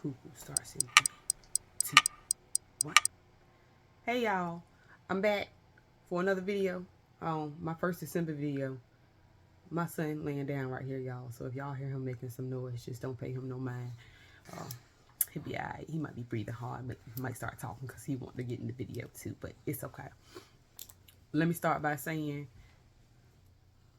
cuckoo starts in 3, 2, 1. Hey y'all, I'm back for another video. My first December video. My son laying down right here, y'all. So if y'all hear him making some noise, just don't pay him no mind. He'll be alright. He might be breathing hard, but he might start talking because he wants to get in the video too. But it's okay. Let me start by saying,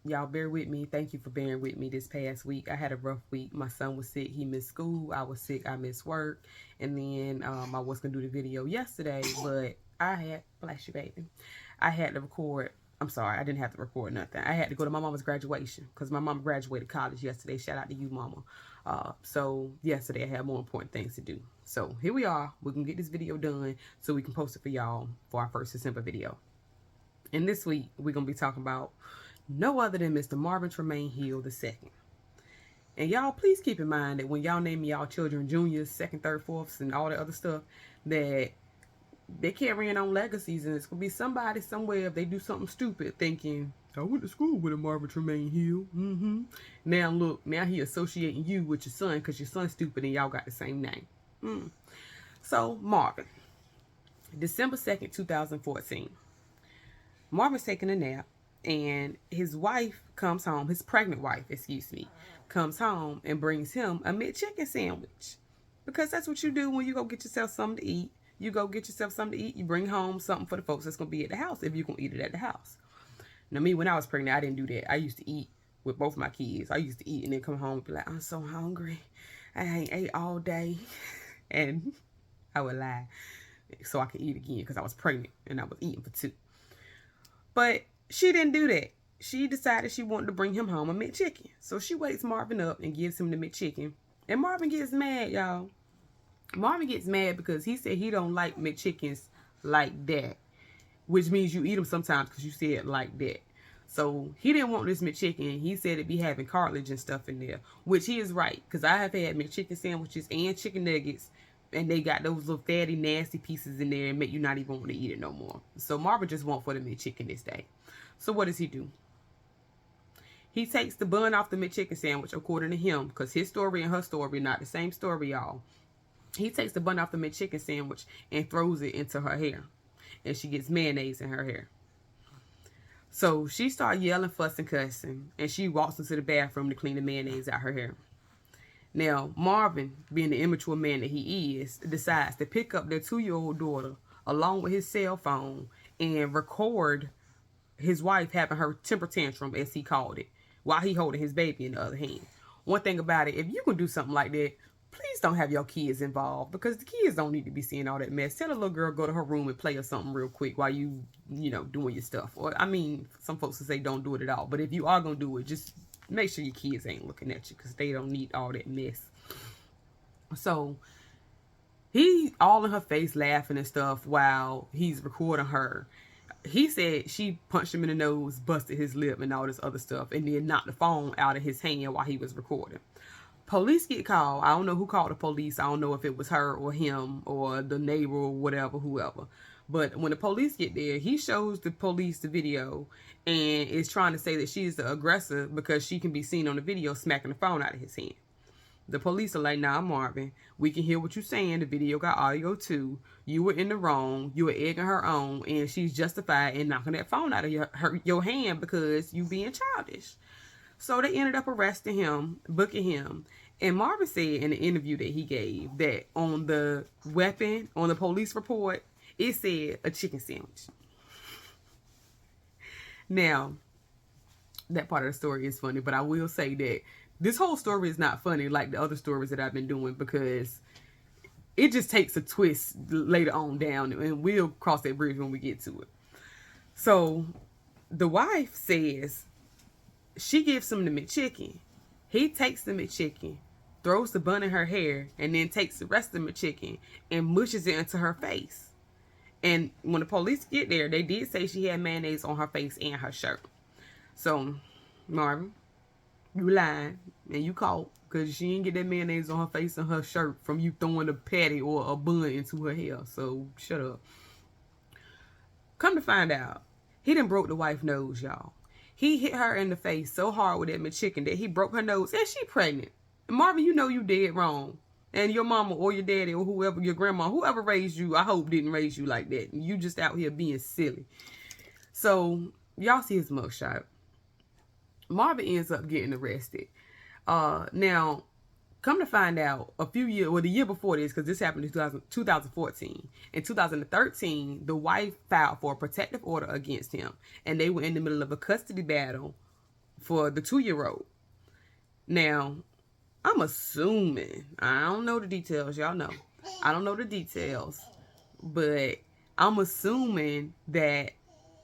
y'all bear with me. Thank you for bearing with me this past week. I had a rough week. My son was sick. He missed school. I was sick. I missed work. And then I was going to do the video yesterday, but I had, bless you, baby. I had to record. I'm sorry. I didn't have to record nothing. I had to go to my mama's graduation because my mom graduated college yesterday. Shout out to you, mama. So yesterday I had more important things to do. So here we are. We're going to get this video done so we can post it for y'all for our first December video. And this week we're going to be talking about no other than Mr. Marvin Tramaine Hill II. And y'all, please keep in mind that when y'all name y'all children juniors, second, third, fourths, and all that other stuff, that they're carrying on legacies, and it's going to be somebody somewhere, if they do something stupid, thinking, I went to school with a Marvin Tramaine Hill. Now look, now he associating you with your son because your son's stupid and y'all got the same name. So, Marvin, December 2nd, 2014. Marvin's taking a nap. And his wife comes home, his pregnant wife, excuse me, comes home and brings him a McChicken sandwich. Because that's what you do when you go get yourself something to eat. You go get yourself something to eat, you bring home something for the folks that's going to be at the house if you're going to eat it at the house. Now, me, when I was pregnant, I didn't do that. I used to eat with both my kids. I used to eat and then come home and be like, I'm so hungry. I ain't ate all day. And I would lie so I could eat again because I was pregnant and I was eating for 2. But she didn't do that. She decided she wanted to bring him home a McChicken. So she wakes Marvin up and gives him the McChicken. And Marvin gets mad, y'all. Marvin gets mad because he said he don't like McChickens like that. Which means you eat them sometimes because you said like that. So he didn't want this McChicken. He said it'd be having cartilage and stuff in there. Which he is right. Because I have had McChicken sandwiches and chicken nuggets. And they got those little fatty, nasty pieces in there and make you not even want to eat it no more. So Marvin just went for the McChicken this day. So what does he do? He takes the bun off the McChicken sandwich, according to him, because his story and her story not the same story, y'all. He takes the bun off the McChicken sandwich and throws it into her hair. And she gets mayonnaise in her hair. So she starts yelling, fussing, cussing. And she walks into the bathroom to clean the mayonnaise out her hair. Now, Marvin, being the immature man that he is, decides to pick up their 2-year-old daughter along with his cell phone and record his wife having her temper tantrum, as he called it, while he holding his baby in the other hand. One thing about it, if you can do something like that, please don't have your kids involved because the kids don't need to be seeing all that mess. Tell a little girl go to her room and play or something real quick while you doing your stuff. Or, I mean, some folks will say don't do it at all. But if you are going to do it, just make sure your kids ain't looking at you because they don't need all that mess. So he all in her face laughing and stuff while he's recording her. He said she punched him in the nose, busted his lip and all this other stuff, and then knocked the phone out of his hand while he was recording. Police get called. I don't know who called the police. I don't know if it was her or him or the neighbor or whatever, whoever. But when the police get there, he shows the police the video and is trying to say that she's the aggressor because she can be seen on the video smacking the phone out of his hand. The police are like, nah, Marvin, we can hear what you're saying. The video got audio too. You were in the wrong. You were egging her on, and she's justified in knocking that phone out of your hand because you being childish. So they ended up arresting him, booking him. And Marvin said in the interview that he gave that on the weapon, on the police report, it said a chicken sandwich. Now, that part of the story is funny, but I will say that this whole story is not funny like the other stories that I've been doing because it just takes a twist later on down, and we'll cross that bridge when we get to it. So the wife says she gives him the McChicken. He takes the McChicken, throws the bun in her hair, and then takes the rest of the McChicken and mushes it into her face. And when the police get there, they did say she had mayonnaise on her face and her shirt. So, Marvin, you lying and you caught because she didn't get that mayonnaise on her face and her shirt from you throwing a patty or a bun into her hair. So, shut up. Come to find out, he done broke the wife's nose, y'all. He hit her in the face so hard with that McChicken that he broke her nose and she pregnant. And Marvin, you know you dead wrong. And your mama or your daddy or whoever, your grandma, whoever raised you, I hope didn't raise you like that. You just out here being silly. So y'all see his mugshot. Marvin ends up getting arrested. Now, come to find out, a few years, well, the year before this, because this happened in 2014. In 2013, the wife filed for a protective order against him, and they were in the middle of a custody battle for the 2-year-old. Now, I'm assuming, I don't know the details, y'all know. I don't know the details, but I'm assuming that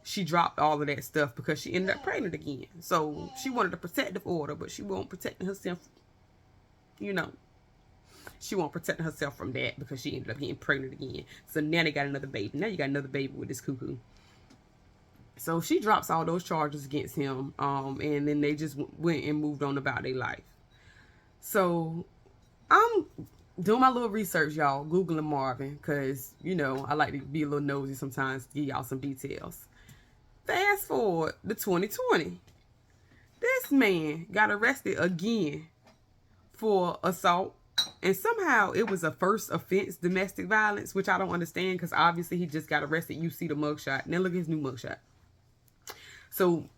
she dropped all of that stuff because she ended up pregnant again. So she wanted a protective order, but she won't protect herself. You know, she won't protect herself from that because she ended up getting pregnant again. So now they got another baby. Now you got another baby with this cuckoo. So she drops all those charges against him. And then they just went and moved on about their life. So I'm doing my little research, y'all, Googling Marvin, because, you know, I like to be a little nosy sometimes to give y'all some details. Fast forward to 2020. This man got arrested again for assault. And somehow it was a first offense domestic violence, which I don't understand because obviously he just got arrested. You see the mugshot. Now look at his new mugshot. So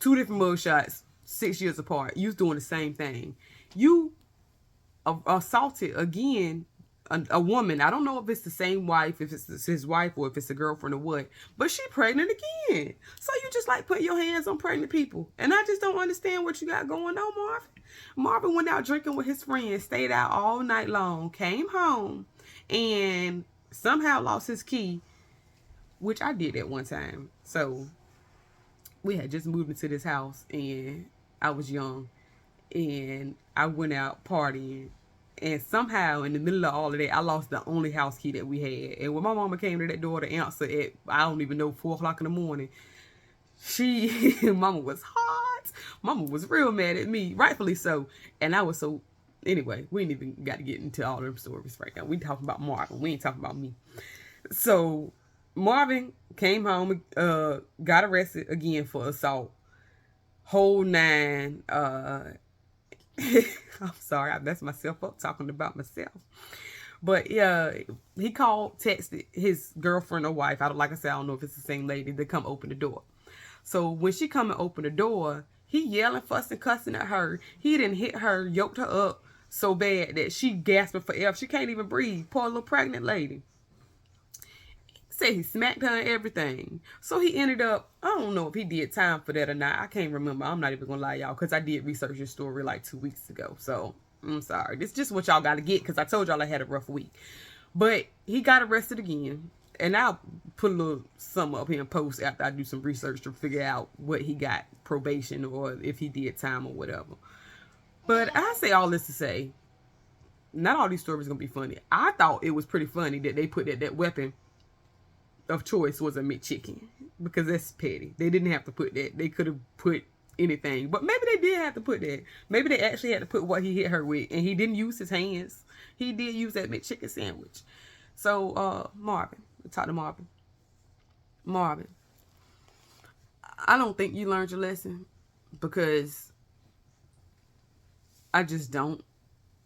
2 different mugshots, 6 years apart. You was doing the same thing. You assaulted again a woman. I don't know if it's the same wife, if it's his wife, or if it's a girlfriend or what, but she pregnant again. So you just like putting your hands on pregnant people. And I just don't understand what you got going on, Marvin. Marvin went out drinking with his friends, stayed out all night long, came home, and somehow lost his key, which I did at one time. So we had just moved into this house, and I was young, and I went out partying. And somehow, in the middle of all of that, I lost the only house key that we had. And when my mama came to that door to answer at, I don't even know, 4 o'clock in the morning, mama was hot. Mama was real mad at me, rightfully so. And I was so, anyway, we ain't even got to get into all them stories right now. We talking about Marvin. We ain't talking about me. So Marvin came home, got arrested again for assault. Whole 9, I'm sorry, I messed myself up talking about myself. But yeah, he called, texted his girlfriend or wife. Like I said, I don't know if it's the same lady, to come open the door. So when she come and open the door, he yelling, fussing, cussing at her. He didn't hit her, yoked her up so bad that she gasping for air. She can't even breathe. Poor little pregnant lady. Said he smacked her and everything. So he ended up, I don't know if he did time for that or not. I can't remember. I'm not even gonna lie, y'all, because I did research this story like 2 weeks ago. So I'm sorry. This is just what y'all gotta get, because I told y'all I had a rough week. But he got arrested again. And I'll put a little sum up here and post after I do some research to figure out what he got, probation, or if he did time or whatever. But I say all this to say, not all these stories gonna be funny. I thought it was pretty funny that they put that weapon of choice was a McChicken, because that's petty. They didn't have to put that. They could have put anything, but maybe they did have to put that. Maybe they actually had to put what he hit her with, and he didn't use his hands. He did use that McChicken sandwich. So Marvin, let's talk to Marvin. Marvin, I don't think you learned your lesson, because I just don't.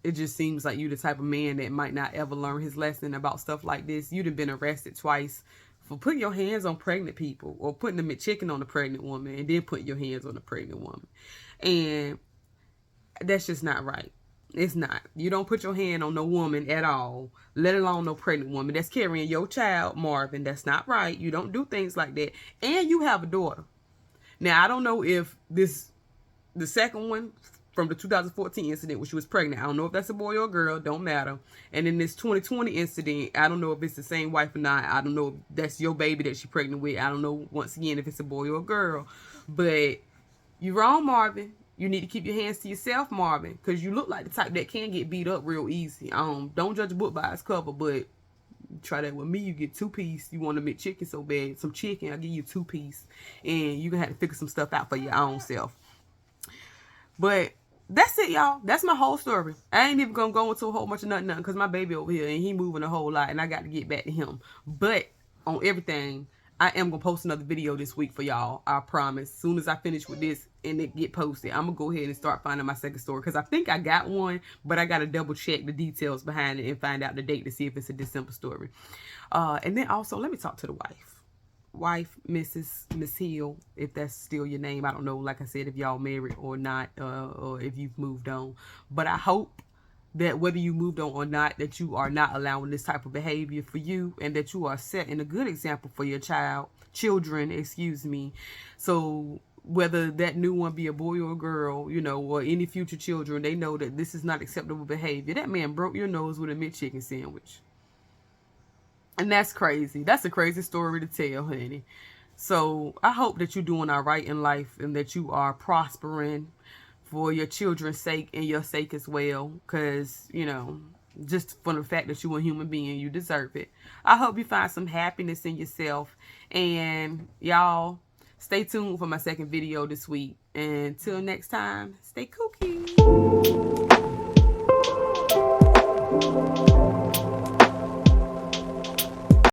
It just seems like you the type of man that might not ever learn his lesson about stuff like this. You'd have been arrested twice for putting your hands on pregnant people, or putting the McChicken on a pregnant woman and then putting your hands on a pregnant woman. And that's just not right. It's not. You don't put your hand on no woman at all, let alone no pregnant woman that's carrying your child, Marvin. That's not right. You don't do things like that. And you have a daughter. Now, I don't know if the second one from the 2014 incident when she was pregnant, I don't know if that's a boy or a girl, don't matter. And in this 2020 incident, I don't know if it's the same wife or not. I don't know if that's your baby that she's pregnant with. I don't know, once again, if it's a boy or a girl. But you're wrong, Marvin. You need to keep your hands to yourself, Marvin, because you look like the type that can get beat up real easy. Don't judge a book by its cover, but try that with me. You get 2-piece. You want to make chicken so bad, some chicken, I'll give you 2-piece, and you're gonna have to figure some stuff out for your own self. But that's it, y'all. That's my whole story. I ain't even gonna go into a whole bunch of nothing because my baby over here and he moving a whole lot, and I got to get back to him. But on everything, I am going to post another video this week for y'all. I promise. As soon as I finish with this and it get posted, I'm going to go ahead and start finding my second story. Because I think I got one, but I got to double check the details behind it and find out the date to see if it's a December story. And then also, let me talk to the wife, Miss Hill, if that's still your name. I don't know, like I said, if y'all married or not, or if you've moved on. But I hope that whether you moved on or not, that you are not allowing this type of behavior for you, and that you are setting a good example for your children, excuse me. So whether that new one be a boy or a girl, you know, or any future children, they know that this is not acceptable behavior. That man broke your nose with a McChicken sandwich. And that's crazy. That's a crazy story to tell, honey. So I hope that you're doing all right in life and that you are prospering for your children's sake and your sake as well. Because, you know, just for the fact that you're a human being, you deserve it. I hope you find some happiness in yourself. And y'all, stay tuned for my second video this week. And until next time, stay kooky.